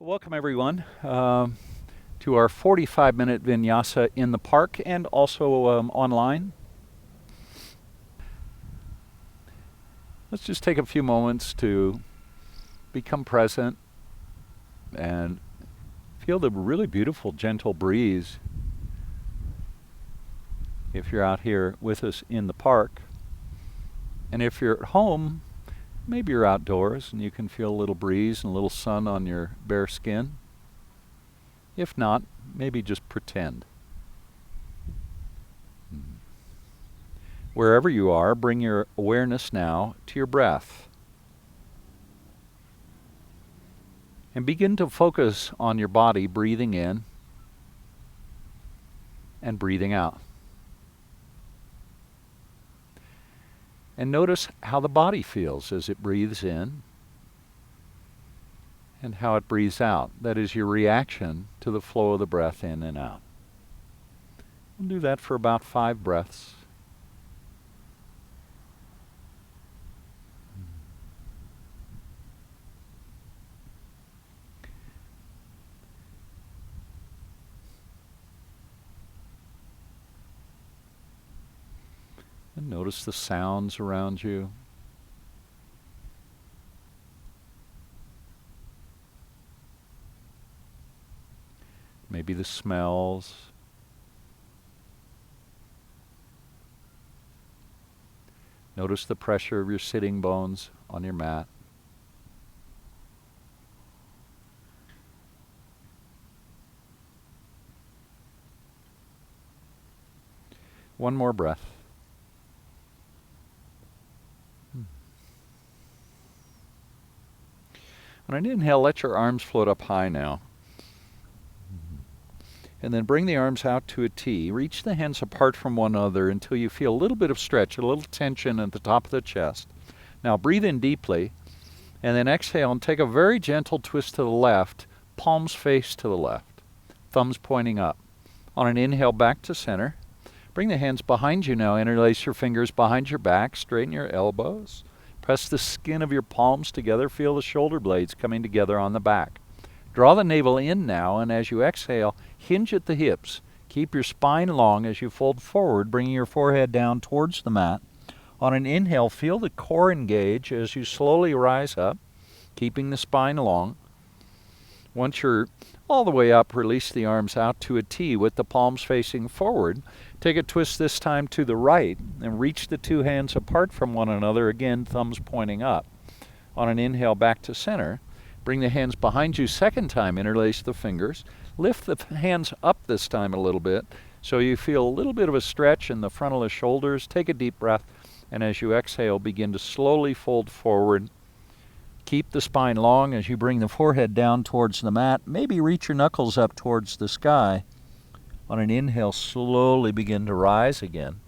Welcome everyone to our 45-minute Vinyasa in the park and also online. Let's just take a few moments to become present and feel the really beautiful, gentle breeze. If you're out here with us in the park, and if you're at home, maybe you're outdoors and you can feel a little breeze and a little sun on your bare skin. If not, maybe just pretend. Wherever you are, bring your awareness now to your breath. And begin to focus on your body, breathing in and breathing out. And notice how the body feels as it breathes in and how it breathes out. That is your reaction to the flow of the breath in and out. We'll do that for about 5 breaths. And notice the sounds around you. Maybe the smells. Notice the pressure of your sitting bones on your mat. One more breath. On an inhale, let your arms float up high now. And then bring the arms out to a T. Reach the hands apart from one another until you feel a little bit of stretch, a little tension at the top of the chest. Now breathe in deeply, and then exhale and take a very gentle twist to the left, palms face to the left, thumbs pointing up. On an inhale, back to center. Bring the hands behind you now. Interlace your fingers behind your back, straighten your elbows. Press the skin of your palms together. Feel the shoulder blades coming together on the back. Draw the navel in now, and as you exhale, hinge at the hips. Keep your spine long as you fold forward, bringing your forehead down towards the mat. On an inhale, feel the core engage as you slowly rise up, keeping the spine long. Once you're all the way up, release the arms out to a T with the palms facing forward. Take a twist this time to the right and reach the 2 hands apart from one another, again, thumbs pointing up. On an inhale, back to center. Bring the hands behind you second time, interlace the fingers. Lift the hands up this time a little bit so you feel a little bit of a stretch in the front of the shoulders. Take a deep breath, and as you exhale, begin to slowly fold forward. Keep the spine long as you bring the forehead down towards the mat. Maybe reach your knuckles up towards the sky. On an inhale, slowly begin to rise again.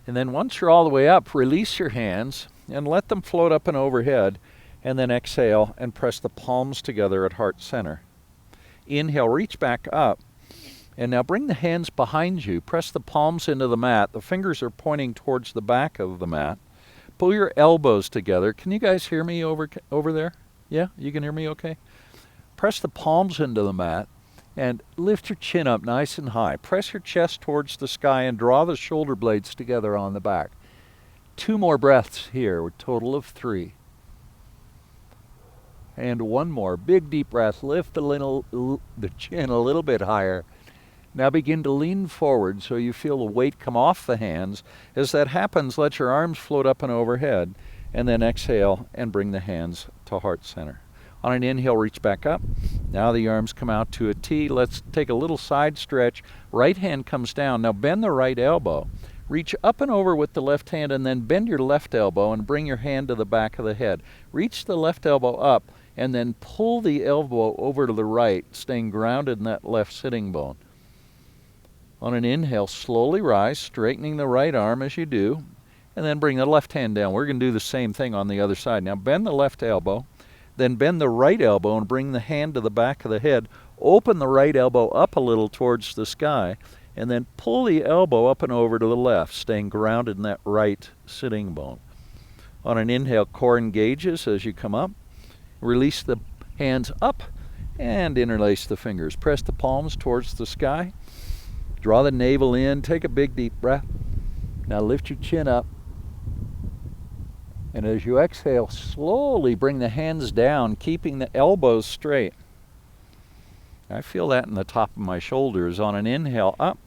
And then once you're all the way up, release your hands and let them float up and overhead. And then exhale and press the palms together at heart center. Inhale, reach back up. And now bring the hands behind you. Press the palms into the mat. The fingers are pointing towards the back of the mat. Pull your elbows together. Can you guys hear me over there? Yeah, you can hear me okay? Press the palms into the mat and lift your chin up nice and high. Press your chest towards the sky and draw the shoulder blades together on the back. 2 more breaths here, a total of 3. And 1 more. Big deep breath. Lift the chin a little bit higher. Now begin to lean forward so you feel the weight come off the hands. As that happens, let your arms float up and overhead. And then exhale and bring the hands to heart center. On an inhale, reach back up. Now the arms come out to a T. Let's take a little side stretch. Right hand comes down. Now bend the right elbow. Reach up and over with the left hand and then bend your left elbow and bring your hand to the back of the head. Reach the left elbow up and then pull the elbow over to the right, staying grounded in that left sitting bone. On an inhale, slowly rise, straightening the right arm as you do, and then bring the left hand down. We're going to do the same thing on the other side. Now bend the left elbow, then bend the right elbow and bring the hand to the back of the head. Open the right elbow up a little towards the sky, and then pull the elbow up and over to the left, staying grounded in that right sitting bone. On an inhale, core engages as you come up. Release the Hands up and interlace the fingers. Press the palms towards the sky. Draw the navel in. Take a big deep breath. Now lift your chin up. And as you exhale, slowly bring the hands down, keeping the elbows straight. I feel that in the top of my shoulders. On an inhale, up.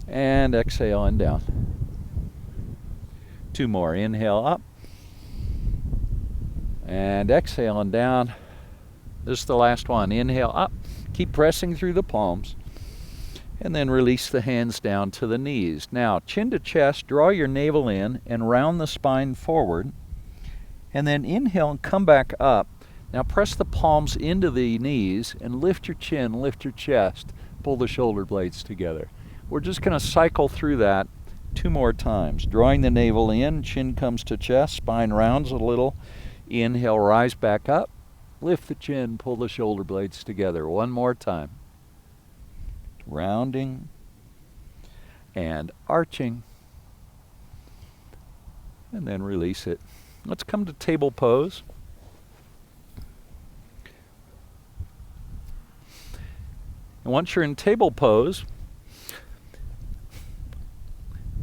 And exhale and down. 2 more. Inhale, up. And exhale and down. This is the last one. Inhale, up. Keep pressing through the palms. And then release the hands down to the knees. Now, chin to chest, draw your navel in and round the spine forward. And then inhale and come back up. Now press the palms into the knees and lift your chin, lift your chest, pull the shoulder blades together. We're just going to cycle through that 2 more times. Drawing the navel in, chin comes to chest, spine rounds a little. Inhale, rise back up. Lift the chin, pull the shoulder blades together. 1 more time. Rounding and arching, and then release it. Let's come to table pose. And once you're in table pose,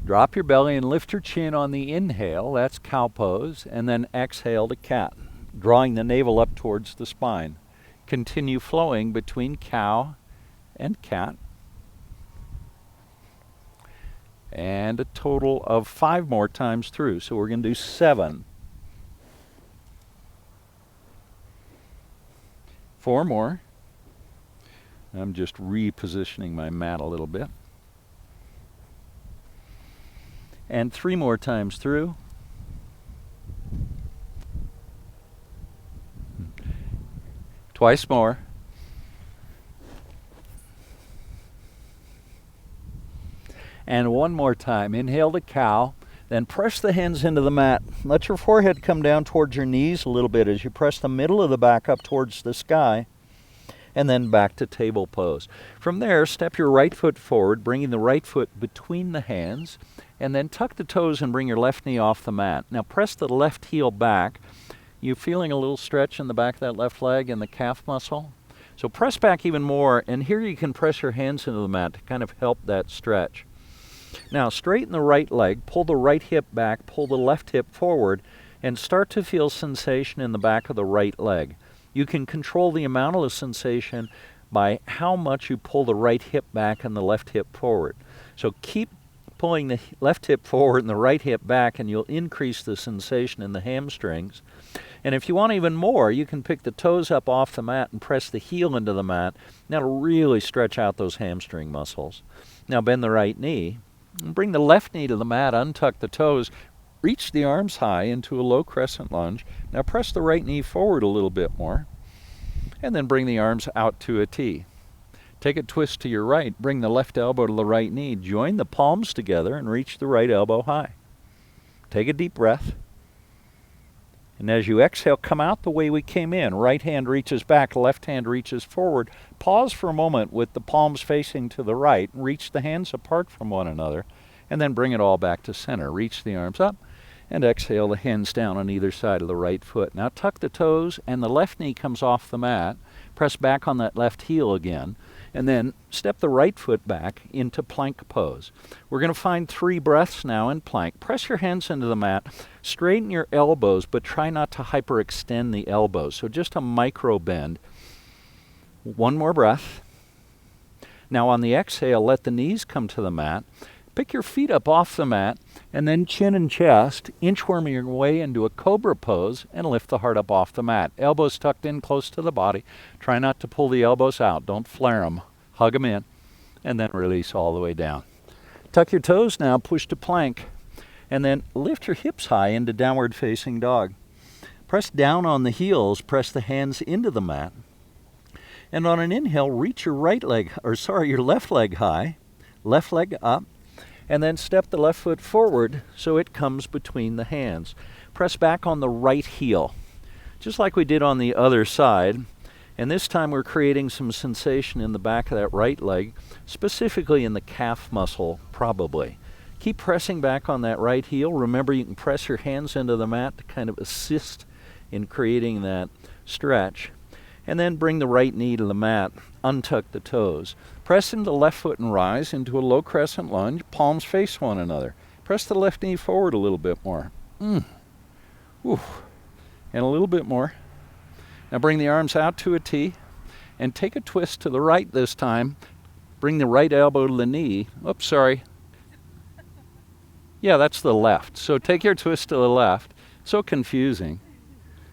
drop your belly and lift your chin on the inhale. That's cow pose. And then exhale to cat, drawing the navel up towards the spine. Continue flowing between cow and cat. And a total of 5 more times through. So we're going to do 7. 4 more. I'm just repositioning my mat a little bit. And 3 more times through. Twice more. And 1 more time. Inhale to cow. Then press the hands into the mat. Let your forehead come down towards your knees a little bit as you press the middle of the back up towards the sky. And then back to table pose. From there, step your right foot forward, bringing the right foot between the hands. And then tuck the toes and bring your left knee off the mat. Now press the left heel back. You feeling a little stretch in the back of that left leg and the calf muscle? So press back even more. And here you can press your hands into the mat to kind of help that stretch. Now straighten the right leg, pull the right hip back, pull the left hip forward, and start to feel sensation in the back of the right leg. You can control the amount of the sensation by how much you pull the right hip back and the left hip forward. So keep pulling the left hip forward and the right hip back, and you'll increase the sensation in the hamstrings. And if you want even more, you can pick the toes up off the mat and press the heel into the mat. That'll really stretch out those hamstring muscles. Now bend the right knee. And bring the left knee to the mat, untuck the toes, reach the arms high into a low crescent lunge. Now press the right knee forward a little bit more, and then bring the arms out to a T. Take a twist to your right, bring the left elbow to the right knee, join the palms together and reach the right elbow high. Take a deep breath. And as you exhale, come out the way we came in. Right hand reaches back, left hand reaches forward. Pause for a moment with the palms facing to the right. Reach the hands apart from one another, and then bring it all back to center. Reach the arms up, and exhale the hands down on either side of the right foot. Now tuck the toes, and the left knee comes off the mat. Press back on that left heel again, and then step the right foot back into plank pose. We're going to find 3 breaths now in plank. Press your hands into the mat, straighten your elbows, but try not to hyperextend the elbows. So just a micro bend. 1 more breath. Now on the exhale, let the knees come to the mat. Pick your feet up off the mat, and then chin and chest, inchworm your way into a cobra pose, and lift the heart up off the mat. Elbows tucked in close to the body. Try not to pull the elbows out. Don't flare them. Hug them in, and then release all the way down. Tuck your toes now, push to plank, and then lift your hips high into downward facing dog. Press down on the heels, press the hands into the mat, and on an inhale, reach your your left leg high, left leg up, and then step the left foot forward so it comes between the hands. Press back on the right heel, just like we did on the other side. And this time we're creating some sensation in the back of that right leg, specifically in the calf muscle, probably. Keep pressing back on that right heel. Remember, you can press your hands into the mat to kind of assist in creating that stretch. And then bring the right knee to the mat, untuck the toes. Press into the left foot and rise into a low crescent lunge, palms face one another. Press the left knee forward a little bit more. Ooh. And a little bit more. Now bring the arms out to a T and take a twist to the right this time. Bring the right elbow to the knee. Oops, sorry. Yeah, that's the left. So take your twist to the left. So confusing.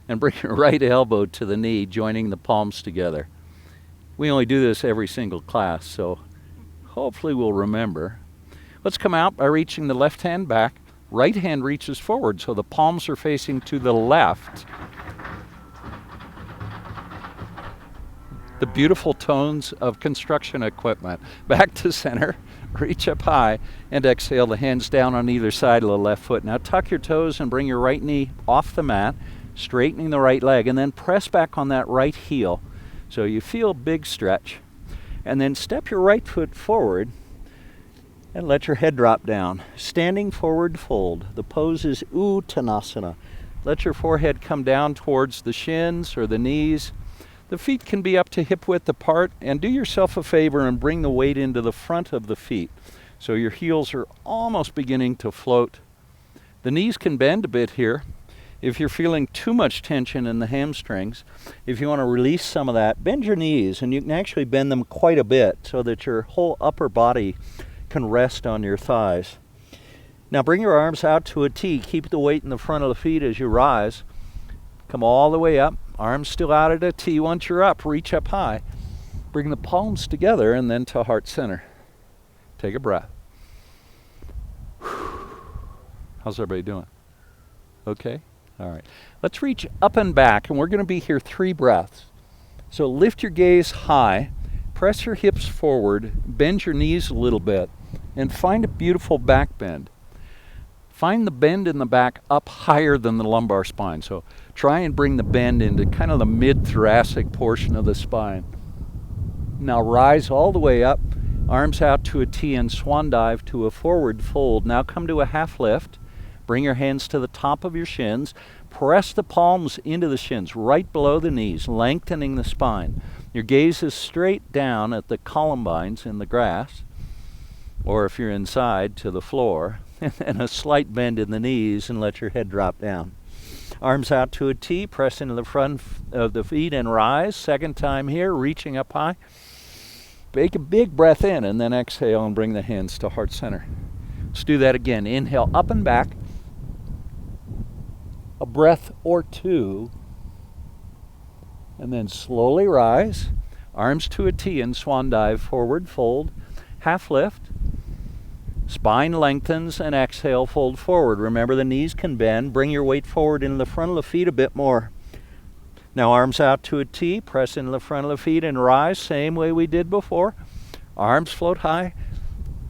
And bring your right elbow to the knee, joining the palms together. We only do this every single class, so hopefully we'll remember. Let's come out by reaching the left hand back. Right hand reaches forward, so the palms are facing to the left. The beautiful tones of construction equipment. Back to center, reach up high, and exhale the hands down on either side of the left foot. Now tuck your toes and bring your right knee off the mat, straightening the right leg, and then press back on that right heel. So you feel a big stretch. And then step your right foot forward and let your head drop down. Standing forward fold. The pose is Uttanasana. Let your forehead come down towards the shins or the knees. The feet can be up to hip width apart, and do yourself a favor and bring the weight into the front of the feet. So your heels are almost beginning to float. The knees can bend a bit here. If you're feeling too much tension in the hamstrings, if you want to release some of that, bend your knees, and you can actually bend them quite a bit so that your whole upper body can rest on your thighs. Now bring your arms out to a T. Keep the weight in the front of the feet as you rise. Come all the way up. Arms still out at a T. Once you're up, reach up high. Bring the palms together and then to heart center. Take a breath. How's everybody doing? Okay? All right. Let's reach up and back, and we're going to be here 3 breaths. So lift your gaze high, press your hips forward, bend your knees a little bit, and find a beautiful back bend. Find the bend in the back up higher than the lumbar spine. So try and bring the bend into kind of the mid-thoracic portion of the spine. Now rise all the way up, arms out to a T and swan dive to a forward fold. Now come to a half lift. Bring your hands to the top of your shins. Press the palms into the shins, right below the knees, lengthening the spine. Your gaze is straight down at the columbines in the grass, or if you're inside, to the floor, and a slight bend in the knees, and let your head drop down. Arms out to a T, press into the front of the feet and rise. Second time here, reaching up high. Take a big breath in, and then exhale and bring the hands to heart center. Let's do that again. Inhale up and back. A breath or 2, and then slowly rise, arms to a T and swan dive, forward fold, half lift, spine lengthens, and exhale, fold forward. Remember, the knees can bend. Bring your weight forward into the front of the feet a bit more. Now arms out to a T, press into the front of the feet and rise, same way we did before. Arms float high.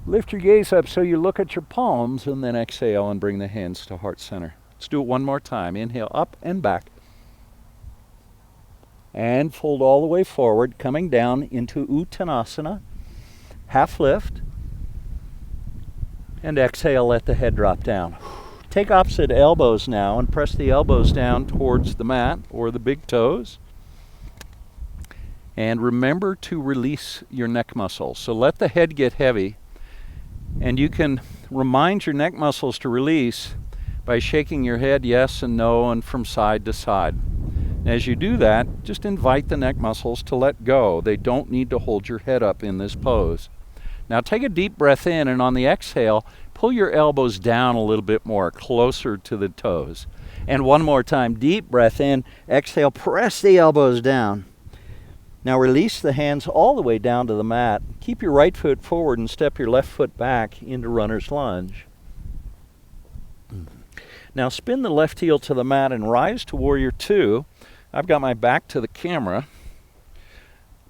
Lift your gaze up so you look at your palms, and then exhale and bring the hands to heart center. Let's do it one more time. Inhale up and back. And fold all the way forward, coming down into Uttanasana. Half lift. And exhale, let the head drop down. Take opposite elbows now and press the elbows down towards the mat or the big toes. And remember to release your neck muscles. So let the head get heavy. And you can remind your neck muscles to release by shaking your head yes and no and from side to side. As you do that, just invite the neck muscles to let go. They don't need to hold your head up in this pose. Now take a deep breath in, and on the exhale, pull your elbows down a little bit more, closer to the toes. And one more time, deep breath in, exhale, press the elbows down. Now release the hands all the way down to the mat. Keep your right foot forward and step your left foot back into runner's lunge. Now spin the left heel to the mat and rise to warrior 2. I've got my back to the camera,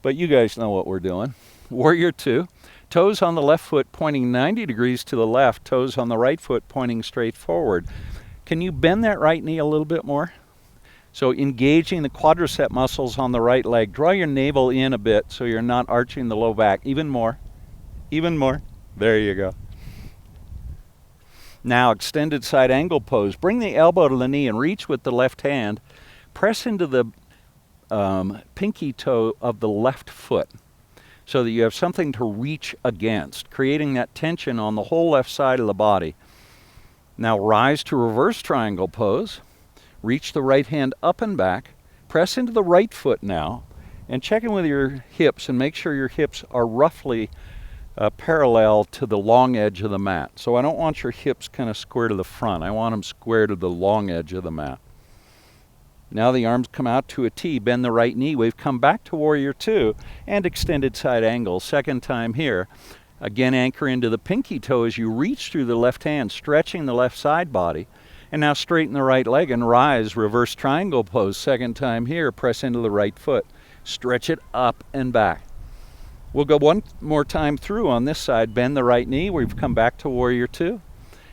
but you guys know what we're doing. Warrior 2. Toes on the left foot pointing 90 degrees to the left, toes on the right foot pointing straight forward. Can you bend that right knee a little bit more? So engaging the quadricep muscles on the right leg. Draw your navel in a bit so you're not arching the low back. Even more. Even more. There you go. Now extended side angle pose. Bring the elbow to the knee and reach with the left hand. press into the pinky toe of the left foot so that you have something to reach against, creating that tension on the whole left side of the body. Now rise to reverse triangle pose. Reach the right hand up and back. Press into the right foot now, and check in with your hips and make sure your hips are roughly parallel to the long edge of the mat. So I don't want your hips kind of square to the front. I want them square to the long edge of the mat. Now the arms come out to a T. Bend the right knee. We've come back to Warrior Two and extended side angle. Second time here. Again, anchor into the pinky toe as you reach through the left hand, stretching the left side body. And now straighten the right leg and rise, reverse triangle pose. Second time here, press into the right foot. Stretch it up and back. We'll go one more time through on this side. Bend the right knee. We've come back to Warrior Two.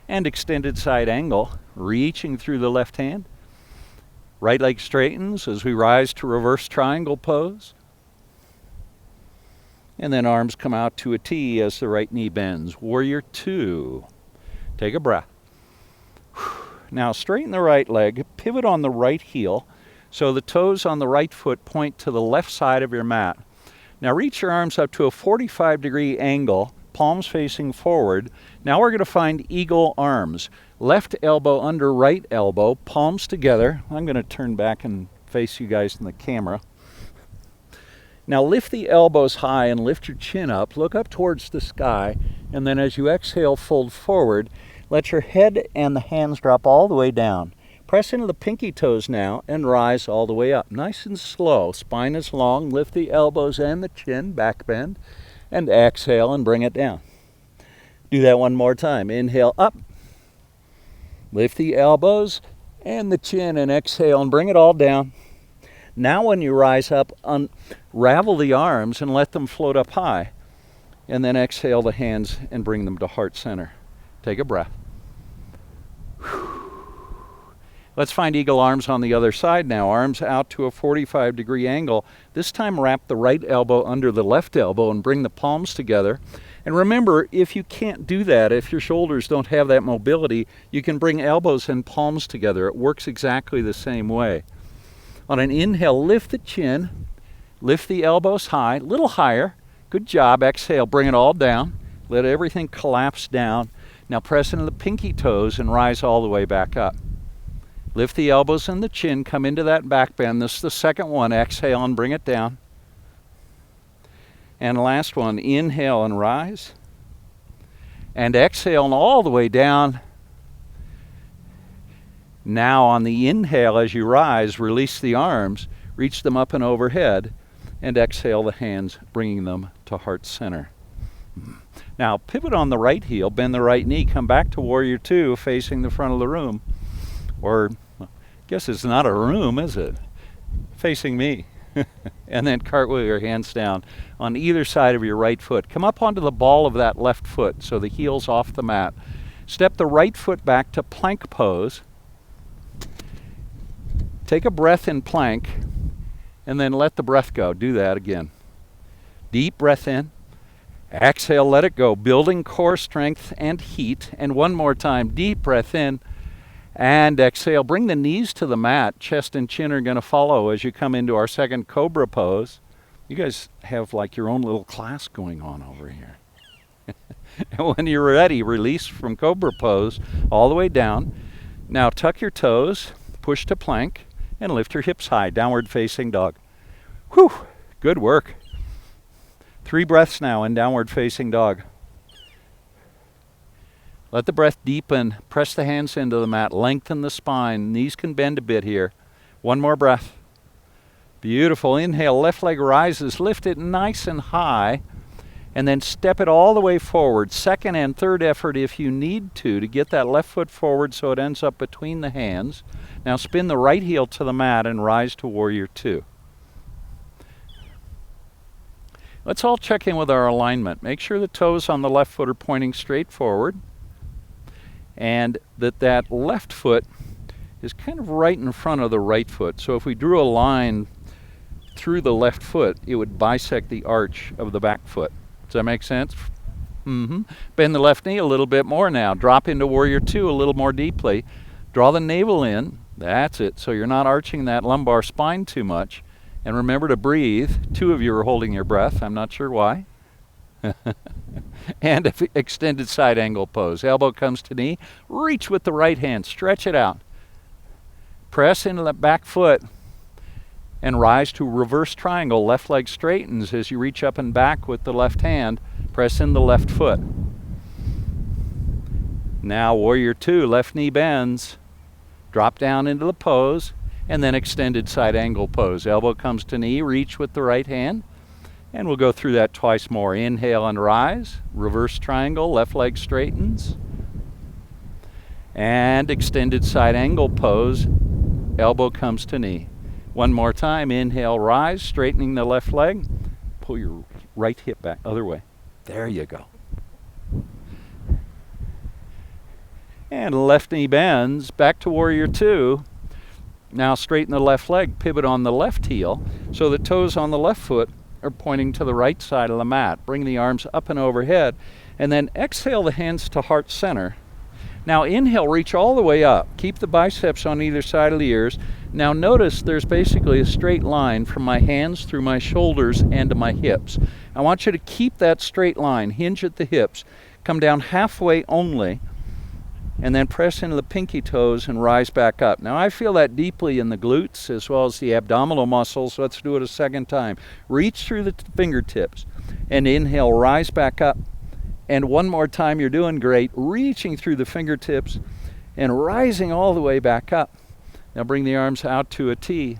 And extended side angle, reaching through the left hand. Right leg straightens as we rise to reverse triangle pose. And then arms come out to a T as the right knee bends. Warrior Two. Take a breath. Now straighten the right leg, pivot on the right heel, so the toes on the right foot point to the left side of your mat. Now reach your arms up to a 45-degree angle, palms facing forward. Now we're going to find eagle arms. Left elbow under right elbow, palms together. I'm going to turn back and face you guys in the camera. Now lift the elbows high and lift your chin up. Look up towards the sky, and then as you exhale, fold forward. Let your head and the hands drop all the way down. Press into the pinky toes now and rise all the way up. Nice and slow. Spine is long. Lift the elbows and the chin, back bend, and exhale and bring it down. Do that one more time. Inhale up. Lift the elbows and the chin and exhale and bring it all down. Now when you rise up, unravel the arms and let them float up high. And then exhale the hands and bring them to heart center. Take a breath. Let's find eagle arms on the other side now. Arms out to a 45-degree angle. This time wrap the right elbow under the left elbow and bring the palms together. And remember, if you can't do that, if your shoulders don't have that mobility, you can bring elbows and palms together. It works exactly the same way. On an inhale, lift the chin, lift the elbows high, a little higher. Good job. Exhale, bring it all down. Let everything collapse down. Now press into the pinky toes and rise all the way back up. Lift the elbows and the chin, come into that back bend. This is the second one. Exhale and bring it down. And last one, inhale and rise. And exhale and all the way down. Now on the inhale as you rise, release the arms, reach them up and overhead, and exhale the hands, bringing them to heart center. Now pivot on the right heel, bend the right knee, come back to Warrior Two, facing the front of the room. Or, I guess it's not a room, is it? Facing me. And then cartwheel your hands down on either side of your right foot. Come up onto the ball of that left foot so the heel's off the mat. Step the right foot back to plank pose. Take a breath in plank and then let the breath go. Do that again. Deep breath in. Exhale, let it go. Building core strength and heat. And one more time. Deep breath in. And exhale. Bring the knees to the mat. Chest and chin are going to follow as you come into our second cobra pose. You guys have like your own little class going on over here. And when you're ready, release from cobra pose all the way down. Now tuck your toes, push to plank, and lift your hips high. Downward facing dog. Whew, good work. 3 breaths now in downward facing dog. Let the breath deepen. Press the hands into the mat. Lengthen the spine. Knees can bend a bit here. One more breath. Beautiful. Inhale. Left leg rises. Lift it nice and high. And then step it all the way forward. Second and third effort if you need to get that left foot forward so it ends up between the hands. Now spin the right heel to the mat and rise to Warrior Two. Let's all check in with our alignment. Make sure the toes on the left foot are pointing straight forward. And that left foot is kind of right in front of the right foot. So if we drew a line through the left foot, it would bisect the arch of the back foot. Does that make sense? Bend the left knee a little bit more now. Drop into Warrior Two a little more deeply. Draw the navel in. That's it. So you're not arching that lumbar spine too much. And remember to breathe. 2 of you are holding your breath. I'm not sure why. And extended side angle pose. Elbow comes to knee. Reach with the right hand. Stretch it out. Press into the back foot and rise to reverse triangle. Left leg straightens as you reach up and back with the left hand. Press in the left foot. Now warrior 2, left knee bends. Drop down into the pose and then extended side angle pose. Elbow comes to knee, reach with the right hand. And we'll go through that twice more. Inhale and rise. Reverse triangle, left leg straightens. And extended side angle pose. Elbow comes to knee. One more time. Inhale, rise, straightening the left leg. Pull your right hip back, other way. There you go. And left knee bends. Back to warrior 2. Now straighten the left leg. Pivot on the left heel so the toes on the left foot are pointing to the right side of the mat. Bring the arms up and overhead. And then exhale the hands to heart center. Now inhale, reach all the way up. Keep the biceps on either side of the ears. Now notice there's basically a straight line from my hands through my shoulders and to my hips. I want you to keep that straight line. Hinge at the hips. Come down halfway only. And then press into the pinky toes and rise back up. Now I feel that deeply in the glutes as well as the abdominal muscles. Let's do it a second time. Reach through the fingertips and inhale, rise back up. And one more time, you're doing great. Reaching through the fingertips and rising all the way back up. Now bring the arms out to a T.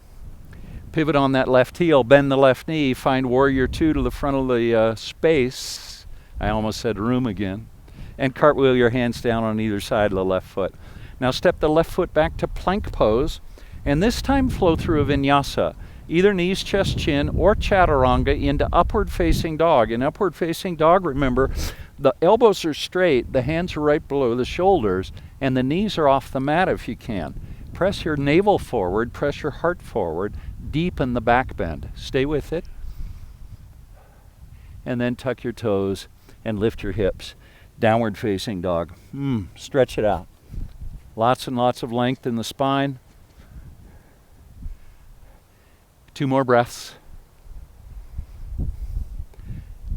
Pivot on that left heel, bend the left knee, find warrior 2 to the front of the space. I almost said room again. And cartwheel your hands down on either side of the left foot. Now step the left foot back to plank pose, and this time flow through a vinyasa. Either knees, chest, chin, or chaturanga into upward facing dog. In upward facing dog, remember, the elbows are straight, the hands are right below the shoulders, and the knees are off the mat if you can. Press your navel forward, press your heart forward, deepen the back bend. Stay with it. And then tuck your toes and lift your hips. Downward facing dog. Stretch it out. Lots and lots of length in the spine. 2 more breaths.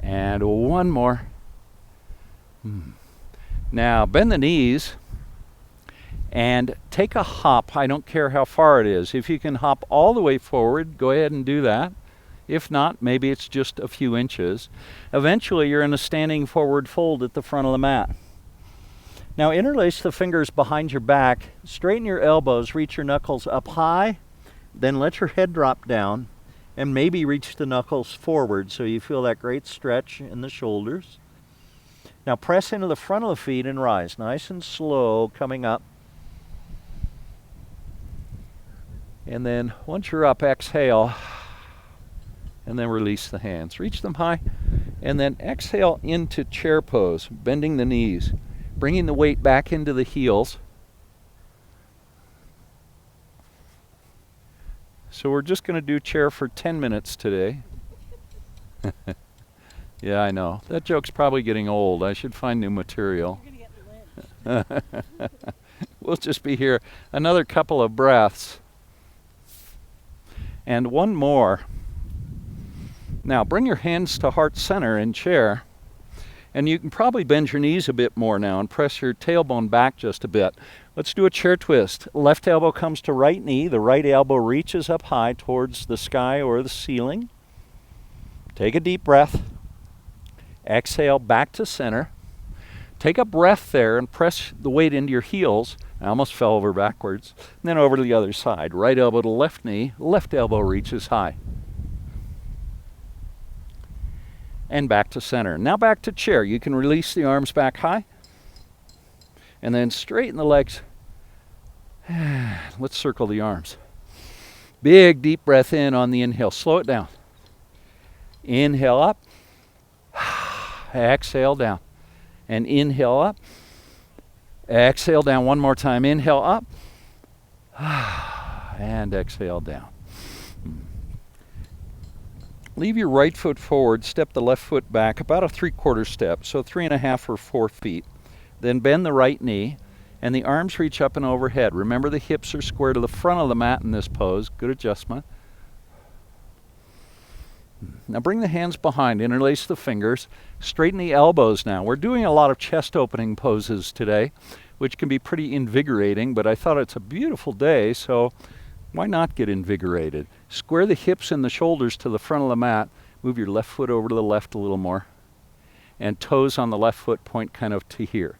And 1 more. Now bend the knees and take a hop. I don't care how far it is. If you can hop all the way forward, go ahead and do that. If not, maybe it's just a few inches. Eventually, you're in a standing forward fold at the front of the mat. Now, interlace the fingers behind your back. Straighten your elbows. Reach your knuckles up high. Then let your head drop down. And maybe reach the knuckles forward so you feel that great stretch in the shoulders. Now, press into the front of the feet and rise. Nice and slow, coming up. And then, once you're up, exhale. And then release the hands. Reach them high. And then exhale into chair pose, bending the knees, bringing the weight back into the heels. So we're just going to do chair for 10 minutes today. Yeah, I know. That joke's probably getting old. I should find new material. We'll just be here another couple of breaths. And 1 more. Now bring your hands to heart center in chair, and you can probably bend your knees a bit more now and press your tailbone back just a bit. Let's do a chair twist. Left elbow comes to right knee, the right elbow reaches up high towards the sky or the ceiling. Take a deep breath. Exhale back to center. Take a breath there and press the weight into your heels. I almost fell over backwards. And then over to the other side. Right elbow to left knee, left elbow reaches high. And back to center. Now back to chair. You can release the arms back high. And then straighten the legs. Let's circle the arms. Big deep breath in on the inhale. Slow it down. Inhale up. Exhale down. And inhale up. Exhale down 1 more time. Inhale up. And exhale down. Leave your right foot forward, step the left foot back about a 3/4 step, so 3.5 or 4 feet. Then bend the right knee And the arms reach up and overhead. Remember, the hips are square to the front of the mat in this pose. Good adjustment. Now bring the hands behind, interlace the fingers, straighten the elbows now. We're doing a lot of chest opening poses today, which can be pretty invigorating, but I thought it's a beautiful day, so why not get invigorated? Square the hips and the shoulders to the front of the mat. Move your left foot over to the left a little more. And toes on the left foot point kind of to here.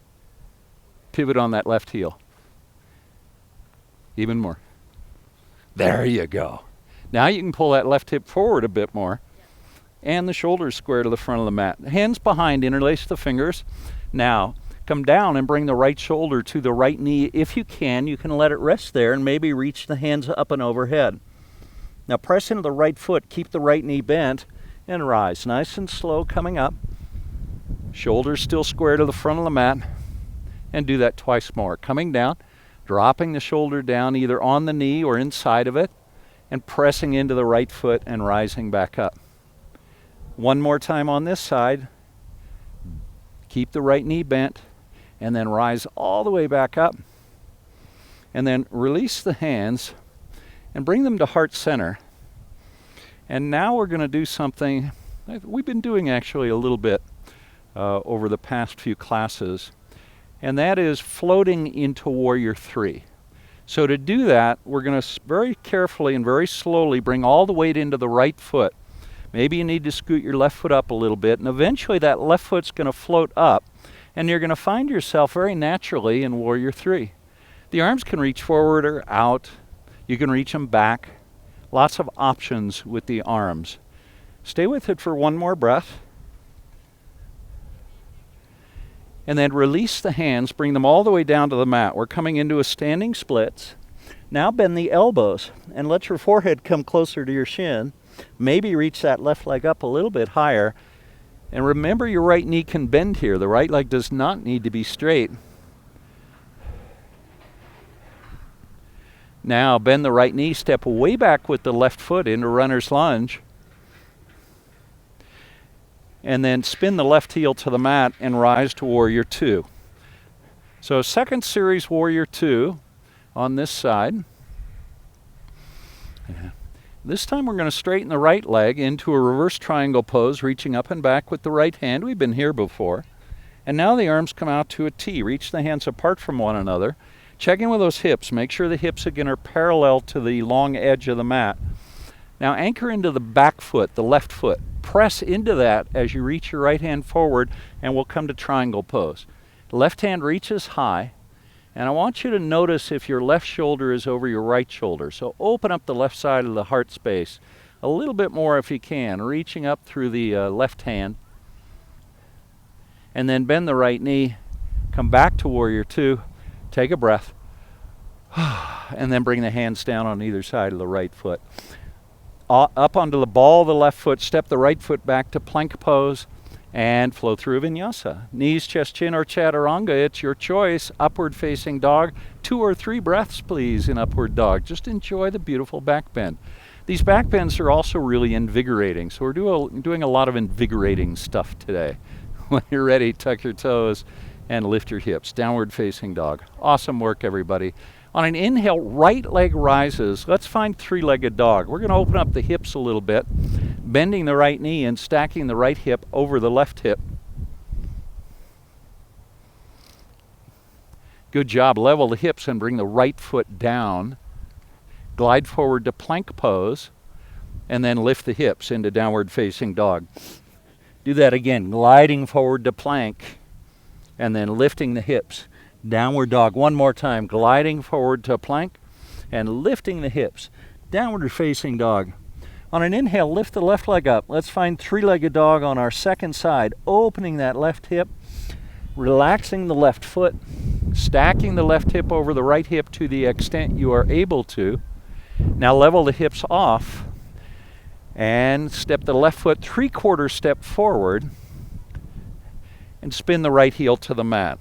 Pivot on that left heel. Even more. There you go. Now you can pull that left hip forward a bit more. And the shoulders square to the front of the mat. Hands behind, interlace the fingers. Now, come down and bring the right shoulder to the right knee. If you can let it rest there and maybe reach the hands up and overhead. Now press into the right foot, keep the right knee bent, and rise. Nice and slow coming up. Shoulders still square to the front of the mat. And do that twice more. Coming down, dropping the shoulder down either on the knee or inside of it, and pressing into the right foot and rising back up. One more time on this side. Keep the right knee bent, and then rise all the way back up. And then release the hands and bring them to heart center. And now we're going to do something we've been doing actually a little bit over the past few classes, and that is floating into Warrior 3. So to do that, we're going to very carefully and very slowly bring all the weight into the right foot. Maybe you need to scoot your left foot up a little bit, and eventually that left foot's going to float up, and you're going to find yourself very naturally in Warrior 3. The arms can reach forward or out. You can reach them back. Lots of options with the arms. Stay with it for one more breath. And then release the hands, bring them all the way down to the mat. We're coming into a standing splits. Now bend the elbows and let your forehead come closer to your shin. Maybe reach that left leg up a little bit higher. And remember, your right knee can bend here. The right leg does not need to be straight. Now bend the right knee, step way back with the left foot into runner's lunge. And then spin the left heel to the mat and rise to Warrior 2. So second series Warrior 2 on this side. This time we're going to straighten the right leg into a reverse triangle pose, reaching up and back with the right hand. We've been here before. And now the arms come out to a T. Reach the hands apart from one another. Check in with those hips. Make sure the hips again are parallel to the long edge of the mat. Now anchor into the back foot, the left foot. Press into that as you reach your right hand forward, and we'll come to triangle pose. Left hand reaches high, and I want you to notice if your left shoulder is over your right shoulder. So open up the left side of the heart space a little bit more if you can, reaching up through the left hand. And then bend the right knee, come back to Warrior 2, take a breath, and then bring the hands down on either side of the right foot. Up onto the ball of the left foot, step the right foot back to plank pose, and flow through Vinyasa. Knees, chest, chin, or chaturanga, it's your choice. Upward facing dog. 2 or 3 breaths, please, in upward dog. Just enjoy the beautiful back bend. These back bends are also really invigorating, so we're doing a lot of invigorating stuff today. When you're ready, tuck your toes and lift your hips. Downward facing dog. Awesome work, everybody. On an inhale, right leg rises. Let's find three-legged dog. We're going to open up the hips a little bit, bending the right knee and stacking the right hip over the left hip. Good job. Level the hips and bring the right foot down. Glide forward to plank pose, and then lift the hips into downward facing dog. Do that again, gliding forward to plank, and then lifting the hips. Downward dog. One more time. Gliding forward to plank and lifting the hips. Downward facing dog. On an inhale, lift the left leg up. Let's find three-legged dog on our second side. Opening that left hip. Relaxing the left foot. Stacking the left hip over the right hip to the extent you are able to. Now level the hips off. And step the left foot 3/4 step forward. And spin the right heel to the mat.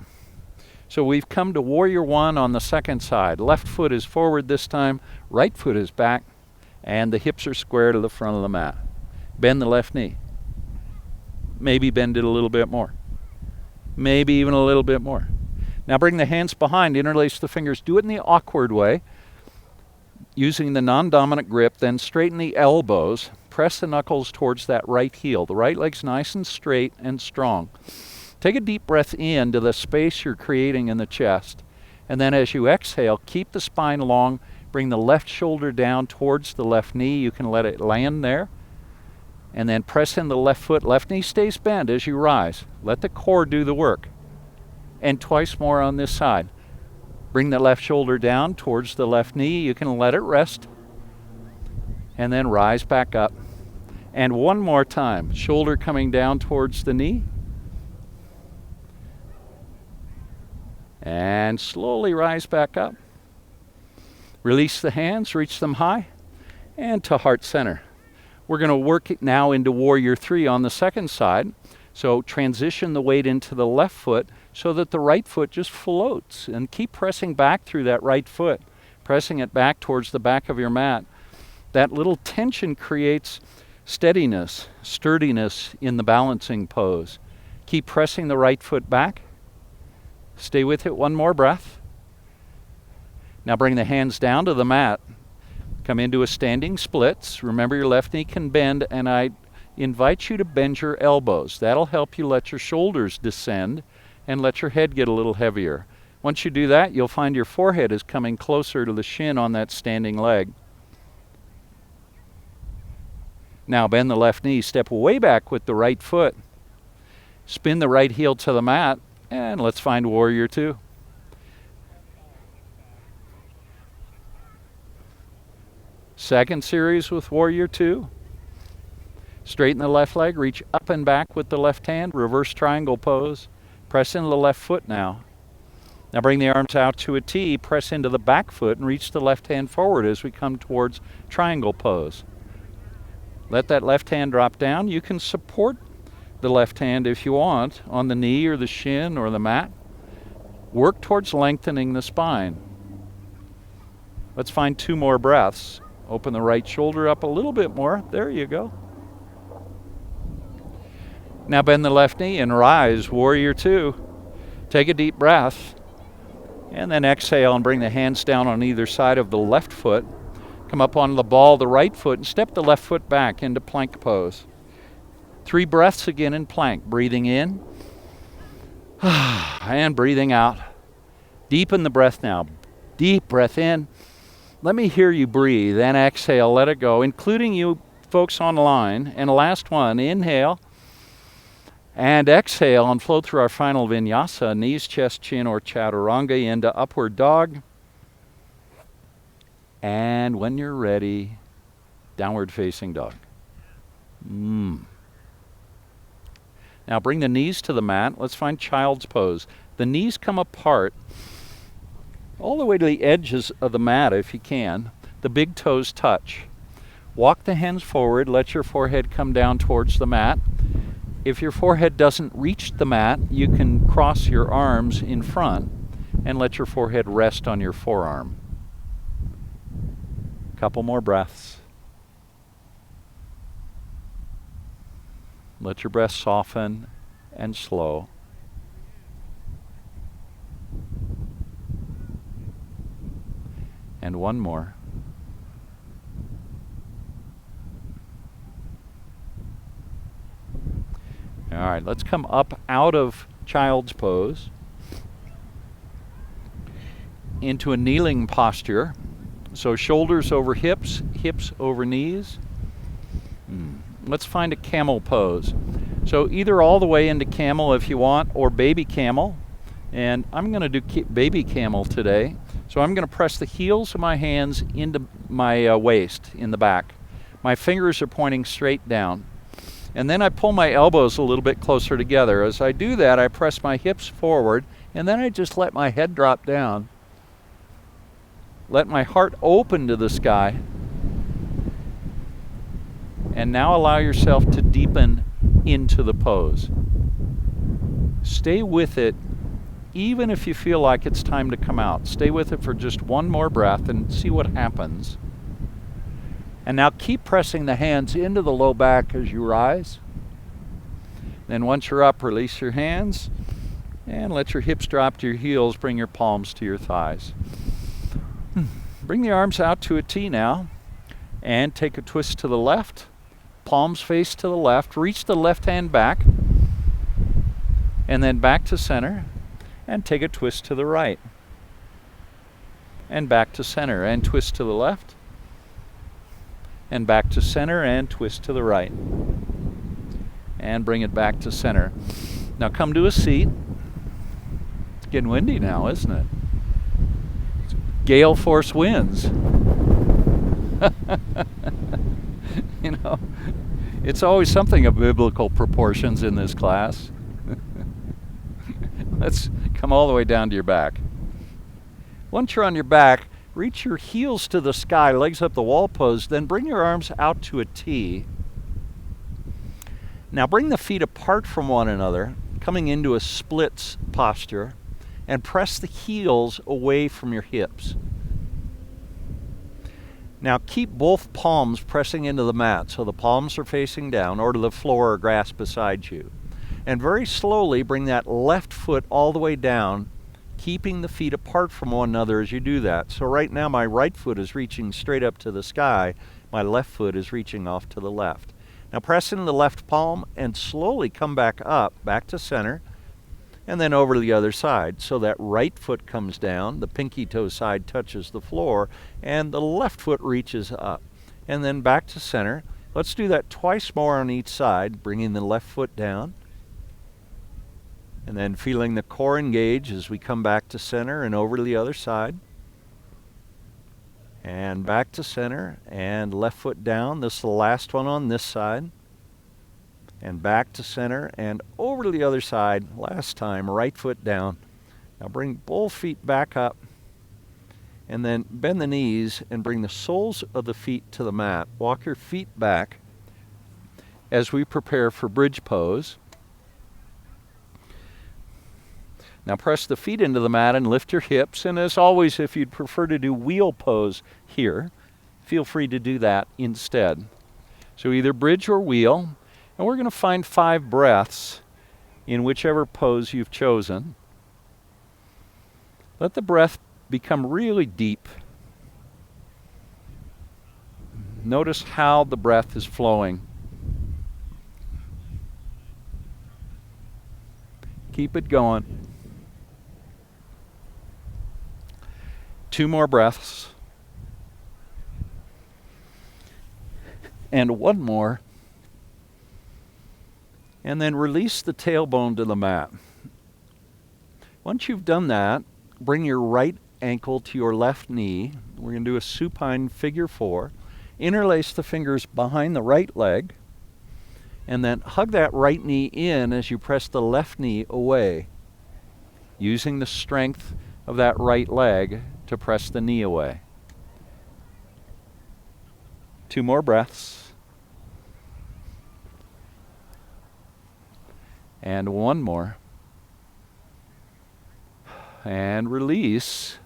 So we've come to Warrior 1 on the second side. Left foot is forward this time, right foot is back, and the hips are square to the front of the mat. Bend the left knee. Maybe bend it a little bit more. Maybe even a little bit more. Now bring the hands behind, interlace the fingers. Do it in the awkward way, using the non-dominant grip. Then straighten the elbows. Press the knuckles towards that right heel. The right leg's nice and straight and strong. Take a deep breath in to the space you're creating in the chest. And then as you exhale, keep the spine long. Bring the left shoulder down towards the left knee. You can let it land there. And then press in the left foot. Left knee stays bent as you rise. Let the core do the work. And twice more on this side. Bring the left shoulder down towards the left knee. You can let it rest. And then rise back up. And one more time. Shoulder coming down towards the knee. And slowly rise back up. Release the hands, reach them high, and to heart center. We're going to work it now into Warrior 3 on the second side. So transition the weight into the left foot so that the right foot just floats, and keep pressing back through that right foot, pressing it back towards the back of your mat. That little tension creates steadiness, sturdiness in the balancing pose. Keep pressing the right foot back. Stay with it, one more breath. Now bring the hands down to the mat. Come into a standing splits. Remember your left knee can bend, and I invite you to bend your elbows. That'll help you let your shoulders descend and let your head get a little heavier. Once you do that, you'll find your forehead is coming closer to the shin on that standing leg. Now bend the left knee, step way back with the right foot. Spin the right heel to the mat, and let's find Warrior 2. Second series with Warrior 2. Straighten the left leg, reach up and back with the left hand, reverse triangle pose. Press into the left foot now. Now bring the arms out to a T, press into the back foot and reach the left hand forward as we come towards triangle pose. Let that left hand drop down. You can support the left hand if you want on the knee or the shin or the mat. Work towards lengthening the spine. Let's find 2 more breaths. Open the right shoulder up a little bit more. There you go. Now bend the left knee and rise, Warrior 2. Take a deep breath. And then exhale and bring the hands down on either side of the left foot. Come up on the ball of the right foot and step the left foot back into plank pose. 3 breaths again in plank. Breathing in. And breathing out. Deepen the breath now. Deep breath in. Let me hear you breathe. Then exhale, let it go, including you folks online. And last one, inhale. And exhale and flow through our final Vinyasa, knees, chest, chin, or chaturanga into upward dog. And when you're ready, downward facing dog. Now bring the knees to the mat. Let's find child's pose. The knees come apart all the way to the edges of the mat if you can. The big toes touch. Walk the hands forward. Let your forehead come down towards the mat. If your forehead doesn't reach the mat, you can cross your arms in front and let your forehead rest on your forearm. Couple more breaths. Let your breath soften and slow. And one more. All right, let's come up out of child's pose into a kneeling posture. So shoulders over hips, hips over knees. Let's find a camel pose. So either all the way into camel if you want, or baby camel. And I'm going to do baby camel today. So I'm going to press the heels of my hands into my waist in the back. My fingers are pointing straight down. And then I pull my elbows a little bit closer together. As I do that, I press my hips forward, and then I just let my head drop down. Let my heart open to the sky. And now allow yourself to deepen into the pose. Stay with it, even if you feel like it's time to come out. Stay with it for just one more breath and see what happens. And now keep pressing the hands into the low back as you rise. Then once you're up, release your hands. And let your hips drop to your heels. Bring your palms to your thighs. Bring the arms out to a T now. And take a twist to the left. Palms face to the left. Reach the left hand back. And then back to center. And take a twist to the right. And back to center. And twist to the left. And back to center. And twist to the right. And bring it back to center. Now come to a seat. It's getting windy now, isn't it? Gale force winds. You know, it's always something of biblical proportions in this class. Let's come all the way down to your back. Once you're on your back, reach your heels to the sky, legs up the wall pose, then bring your arms out to a T. Now bring the feet apart from one another, coming into a splits posture, and press the heels away from your hips. Now keep both palms pressing into the mat, so the palms are facing down or to the floor or grass beside you. And very slowly bring that left foot all the way down, keeping the feet apart from one another as you do that. So right now my right foot is reaching straight up to the sky, my left foot is reaching off to the left. Now press into the left palm and slowly come back up, back to center, and then over to the other side. So that right foot comes down, the pinky toe side touches the floor, and the left foot reaches up. And then back to center. Let's do that twice more on each side, bringing the left foot down. And then feeling the core engage as we come back to center and over to the other side. And back to center and left foot down. This is the last one on this side. And back to center and over to the other side. Last time, right foot down. Now bring both feet back up. And then bend the knees and bring the soles of the feet to the mat. Walk your feet back as we prepare for bridge pose. Now press the feet into the mat and lift your hips. And as always, if you'd prefer to do wheel pose here, feel free to do that instead. So either bridge or wheel. And we're going to find 5 breaths in whichever pose you've chosen. Let the breath become really deep. Notice how the breath is flowing. Keep it going. 2 more breaths. And 1 more. And then release the tailbone to the mat. Once you've done that, bring your right ankle to your left knee. We're going to do a supine figure 4. Interlace the fingers behind the right leg. And then hug that right knee in as you press the left knee away, using the strength of that right leg to press the knee away. 2 more breaths. And 1 more. And release.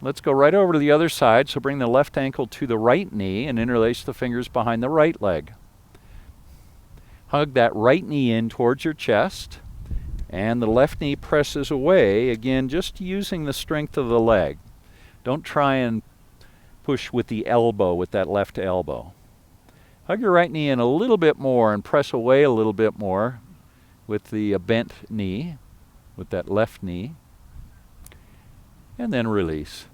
Let's go right over to the other side. So bring the left ankle to the right knee and interlace the fingers behind the right leg. Hug that right knee in towards your chest. And the left knee presses away, again, just using the strength of the leg. Don't try and push with the elbow, with that left elbow. Hug your right knee in a little bit more and press away a little bit more with the bent knee, with that left knee. And then release.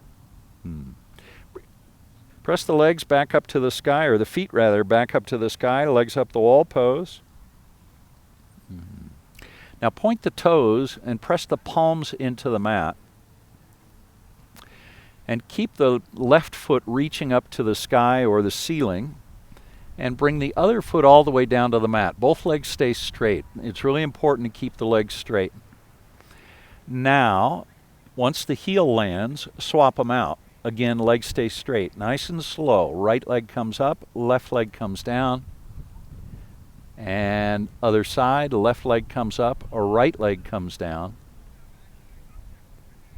Press the legs back up to the sky, or the feet rather, back up to the sky, legs up the wall pose. Now point the toes and press the palms into the mat. And keep the left foot reaching up to the sky or the ceiling. And bring the other foot all the way down to the mat. Both legs stay straight. It's really important to keep the legs straight. Now, once the heel lands, swap them out. Again, legs stay straight. Nice and slow. Right leg comes up, left leg comes down. And other side, left leg comes up, or right leg comes down.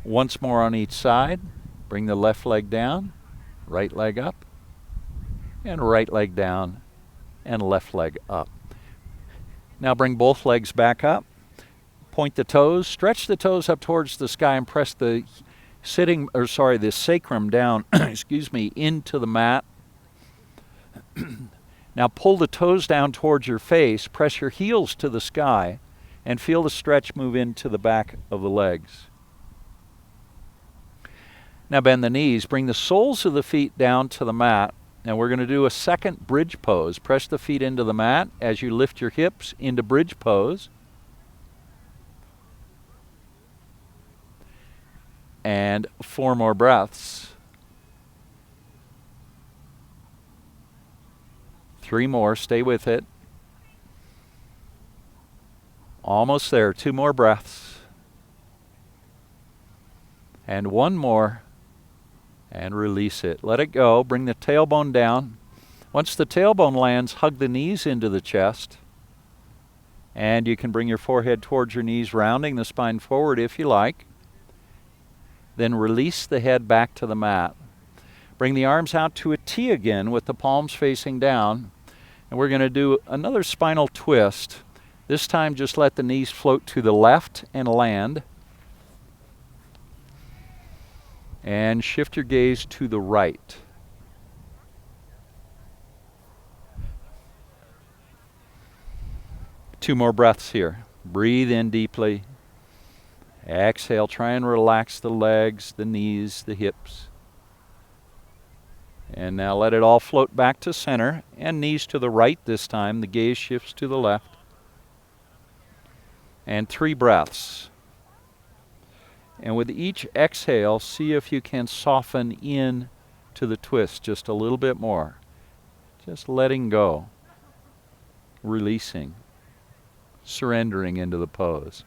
Once more on each side. Bring the left leg down, right leg up, and right leg down, and left leg up. Now bring both legs back up. Point the toes, stretch the toes up towards the sky and press the sacrum down, excuse me, into the mat. Now pull the toes down towards your face, press your heels to the sky, and feel the stretch move into the back of the legs. Now bend the knees, bring the soles of the feet down to the mat, and we're going to do a second bridge pose. Press the feet into the mat as you lift your hips into bridge pose. And 4 more breaths. 3 more, stay with it. Almost there, 2 more breaths. And 1 more. And release it. Let it go. Bring the tailbone down. Once the tailbone lands, hug the knees into the chest. And you can bring your forehead towards your knees, rounding the spine forward if you like. Then release the head back to the mat. Bring the arms out to a T again with the palms facing down. And we're going to do another spinal twist. This time just let the knees float to the left and land. And shift your gaze to the right. Two more breaths here. Breathe in deeply. Exhale, try and relax the legs, the knees, the hips. And now let it all float back to center, and knees to the right this time. The gaze shifts to the left. And 3 breaths. And with each exhale, see if you can soften in to the twist just a little bit more. Just letting go, releasing, surrendering into the pose.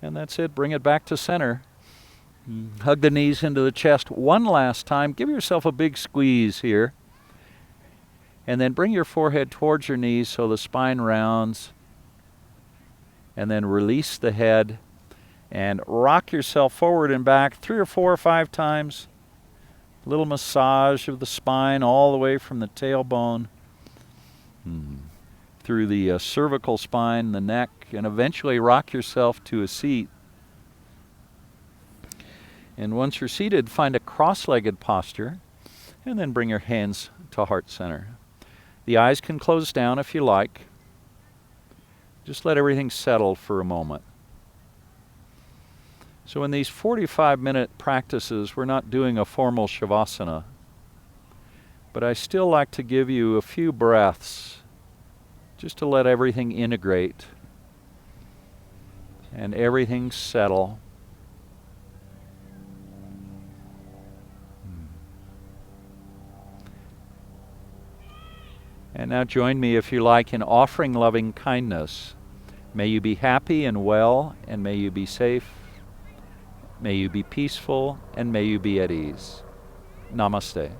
And that's it. Bring it back to center. Hug the knees into the chest one last time. Give yourself a big squeeze here. And then bring your forehead towards your knees so the spine rounds. And then release the head and rock yourself forward and back 3 or 4 or 5 times. A little massage of the spine all the way from the tailbone through the cervical spine, the neck, and eventually rock yourself to a seat. And once you're seated, find a cross-legged posture, and then bring your hands to heart center. The eyes can close down if you like. Just let everything settle for a moment. So in these 45-minute practices, we're not doing a formal Shavasana, but I still like to give you a few breaths just to let everything integrate and everything settle. And now join me, if you like, in offering loving kindness. May you be happy and well, and may you be safe. May you be peaceful, and may you be at ease. Namaste.